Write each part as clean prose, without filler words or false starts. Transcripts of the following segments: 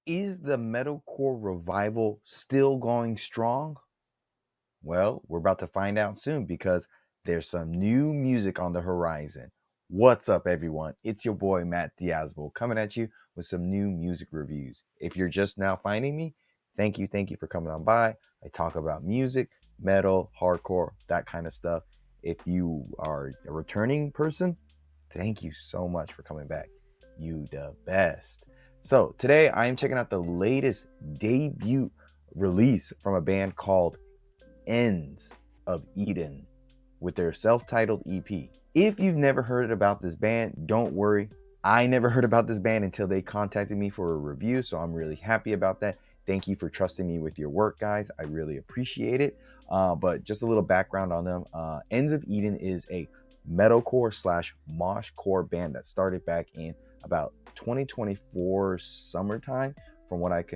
Is the metalcore revival still going strong? Well, we're about to find out soon because there's some new music on the horizon. What's up, everyone? It's your boy Matt Diazbo coming at you with some new music reviews. If you're just now finding me, thank you for coming on by. I talk about music, metal, hardcore, that kind of stuff. If you are a returning person, thank you so much for coming back. You the best. So today I am checking out the latest debut release from a band called Ends of Eden with their self-titled EP. If you've never heard about this band, don't worry. I never heard about this band until they contacted me for a review, so I'm really happy about that. Thank you for trusting me with your work, guys. I really appreciate it. But just a little background on them. Ends of Eden is a metalcore slash moshcore band that started back in about 2024 summertime, from what I've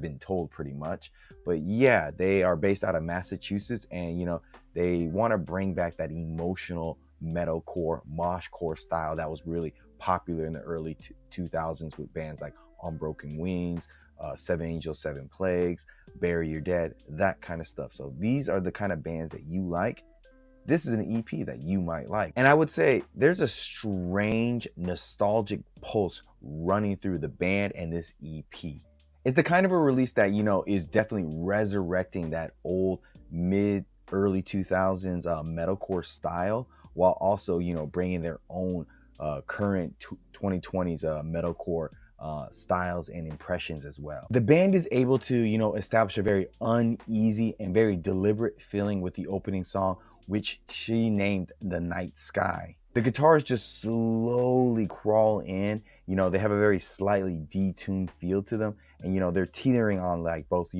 been told, pretty much. But yeah, they are based out of Massachusetts, and they want to bring back that emotional metalcore moshcore style that was really popular in the early 2000s with bands like Unbroken Wings, Seven Angels, Seven Plagues, Bury Your Dead, that kind of stuff. So these are the kind of bands that you like. This is an EP that you might like. And I would say there's a strange nostalgic pulse running through the band and this EP. It's the kind of a release that, is definitely resurrecting that old early 2000s metalcore style, while also, bringing their own current 2020s metalcore styles and impressions as well. The band is able to, establish a very uneasy and very deliberate feeling with the opening song, which she named The Night Sky. The guitars just slowly crawl in. They have a very slightly detuned feel to them, and they're teetering on like both,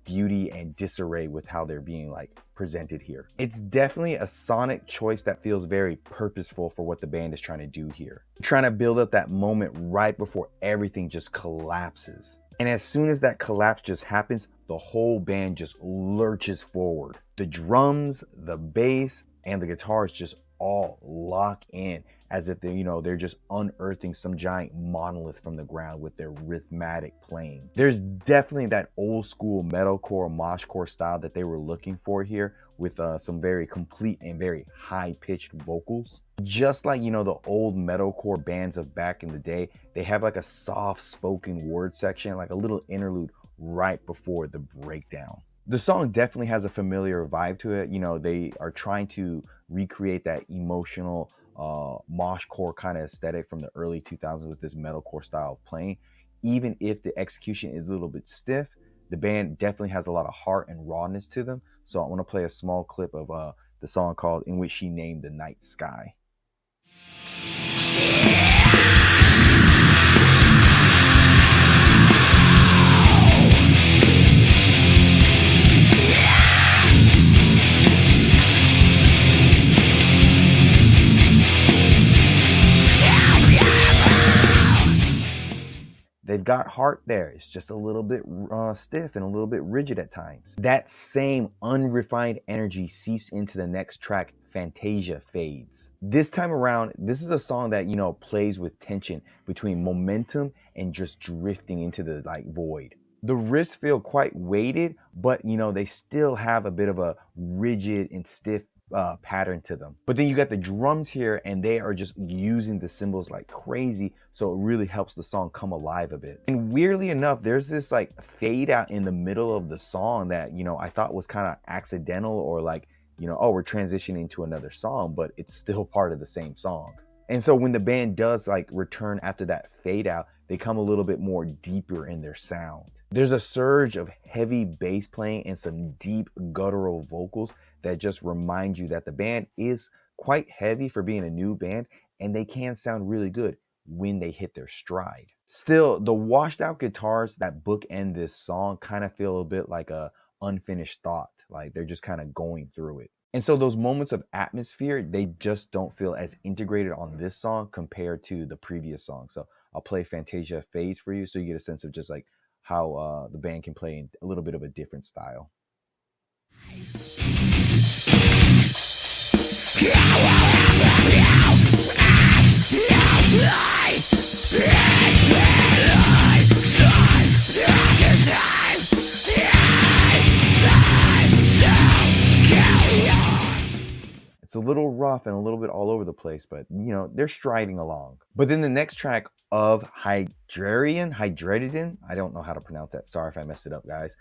beauty and disarray with how they're being like presented here. It's definitely a sonic choice that feels very purposeful for what the band is trying to do here. Trying to build up that moment right before everything just collapses. And as soon as that collapse just happens, the whole band just lurches forward. The drums, the bass, and the guitars just all lock in as if they're just unearthing some giant monolith from the ground with their rhythmic playing. There's definitely that old school metalcore, moshcore style that they were looking for here, with some very complete and very high-pitched vocals. Just like, the old metalcore bands of back in the day, they have like a soft spoken word section, like a little interlude right before the breakdown. The song definitely has a familiar vibe to it. They are trying to recreate that emotional moshcore kind of aesthetic from the early 2000s with this metalcore style of playing. Even if the execution is a little bit stiff, the band definitely has a lot of heart and rawness to them. So I want to play a small clip of the song called In Which She Named the Night Sky. They've got heart there. It's just a little bit stiff and a little bit rigid at times. That same unrefined energy seeps into the next track, Fantasia Fades. This time around, this is a song that, plays with tension between momentum and just drifting into the void. The riffs feel quite weighted, but they still have a bit of a rigid and stiff pattern to them. But then you got the drums here, and they are just using the cymbals like crazy, so it really helps the song come alive a bit. And weirdly enough, there's this fade out in the middle of the song that I thought was kind of accidental, or oh, we're transitioning to another song, but it's still part of the same song. And so when the band does return after that fade out, they come a little bit more deeper in their sound. There's a surge of heavy bass playing and some deep guttural vocals that just remind you that the band is quite heavy for being a new band, and they can sound really good when they hit their stride. Still, the washed out guitars that bookend this song kind of feel a bit like a unfinished thought, like they're just kind of going through it. And so those moments of atmosphere, they just don't feel as integrated on this song compared to the previous song. So I'll play Fantasia Fades for you so you get a sense of just how the band can play in a little bit of a different style. rough and a little bit all over the place, but you know, they're striding along. But then the next track of Hydrerian, I don't know how to pronounce that. Sorry if I messed it up, guys.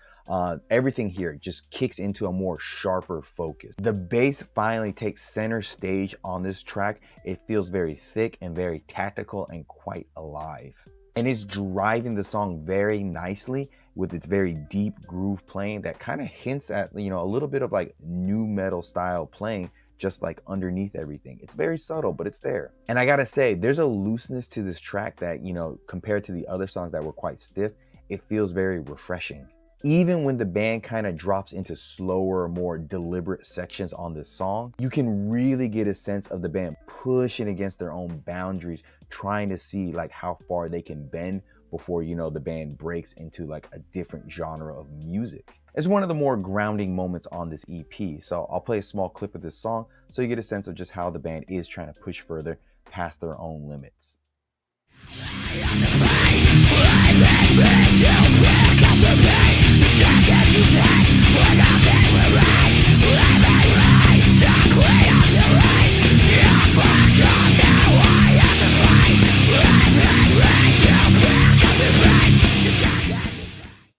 Everything here just kicks into a more sharper focus. The bass finally takes center stage on this track. It feels very thick and very tactical and quite alive. And it's driving the song very nicely with its very deep groove playing that kind of hints at, you know, a little bit of like nu metal style playing just like underneath everything. It's very subtle, but it's there. And I gotta say, there's a looseness to this track that, you know, compared to the other songs that were quite stiff, it feels very refreshing. Even when the band kind of drops into slower, more deliberate sections on this song, you can really get a sense of the band pushing against their own boundaries, trying to see like how far they can bend before, you know, the band breaks into like a different genre of music. It's one of the more grounding moments on this EP. So I'll play a small clip of this song so you get a sense of just how the band is trying to push further past their own limits.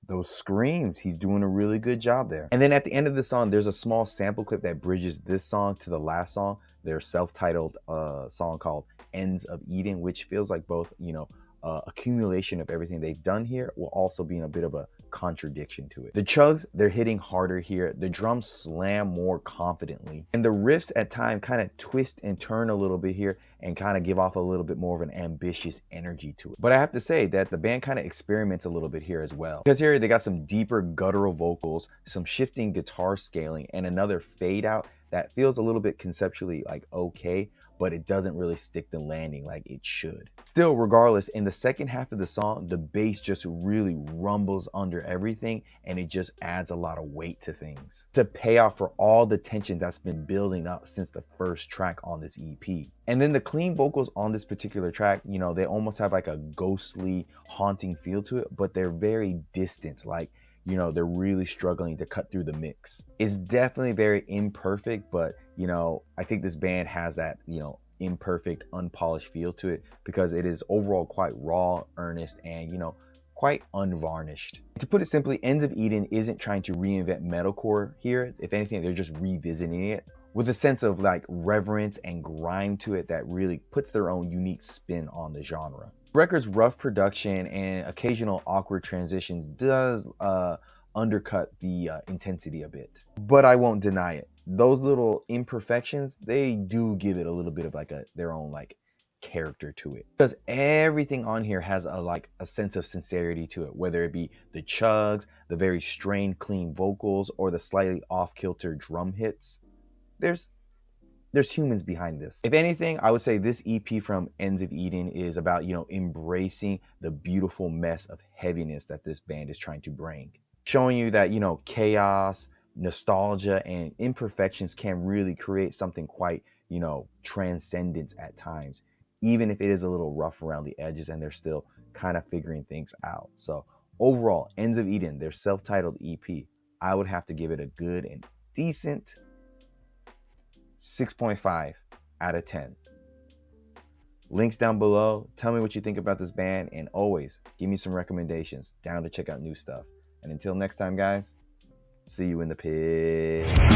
Those screams, he's doing a really good job there. And then at the end of the song, there's a small sample clip that bridges this song to the last song, their self-titled song called Ends of Eden, which feels like both, you know, accumulation of everything they've done here while also being a bit of a contradiction to it. The chugs, they're hitting harder here. The drums slam more confidently. And the riffs at times kind of twist and turn a little bit here and kind of give off a little bit more of an ambitious energy to it. But I have to say that the band kind of experiments a little bit here as well. Because here they got some deeper guttural vocals, some shifting guitar scaling, and another fade out that feels a little bit conceptually like okay, but it doesn't really stick the landing like it should. Still, regardless, in the second half of the song, the bass just really rumbles under everything and it just adds a lot of weight to things. It's a payoff for all the tension that's been building up since the first track on this EP. And then the clean vocals on this particular track, you know, they almost have like a ghostly, haunting feel to it, but they're very distant, like, you know, they're really struggling to cut through the mix. It's definitely very imperfect, but, you know, I think this band has that, you know, imperfect, unpolished feel to it because it is overall quite raw, earnest, and, you know, quite unvarnished. To put it simply, Ends of Eden isn't trying to reinvent metalcore here. If anything, they're just revisiting it with a sense of like reverence and grime to it that really puts their own unique spin on the genre. The record's rough production and occasional awkward transitions does undercut the intensity a bit, but I won't deny it. Those little imperfections, they do give it a little bit of like their own like character to it, because everything on here has a sense of sincerity to it, whether it be the chugs, the very strained clean vocals, or the slightly off-kilter drum hits. There's humans behind this. If anything, I would say this EP from Ends of Eden is about, you know, embracing the beautiful mess of heaviness that this band is trying to bring, showing you that, you know, chaos, nostalgia, and imperfections can really create something quite, you know, transcendent at times, even if it is a little rough around the edges and they're still kind of figuring things out. So overall, Ends of Eden, their self-titled EP, I would have to give it a good and decent 6.5 out of 10. Links down below. Tell me what you think about this band, and always give me some recommendations. Down to check out new stuff. And until next time, guys, see you in the pit.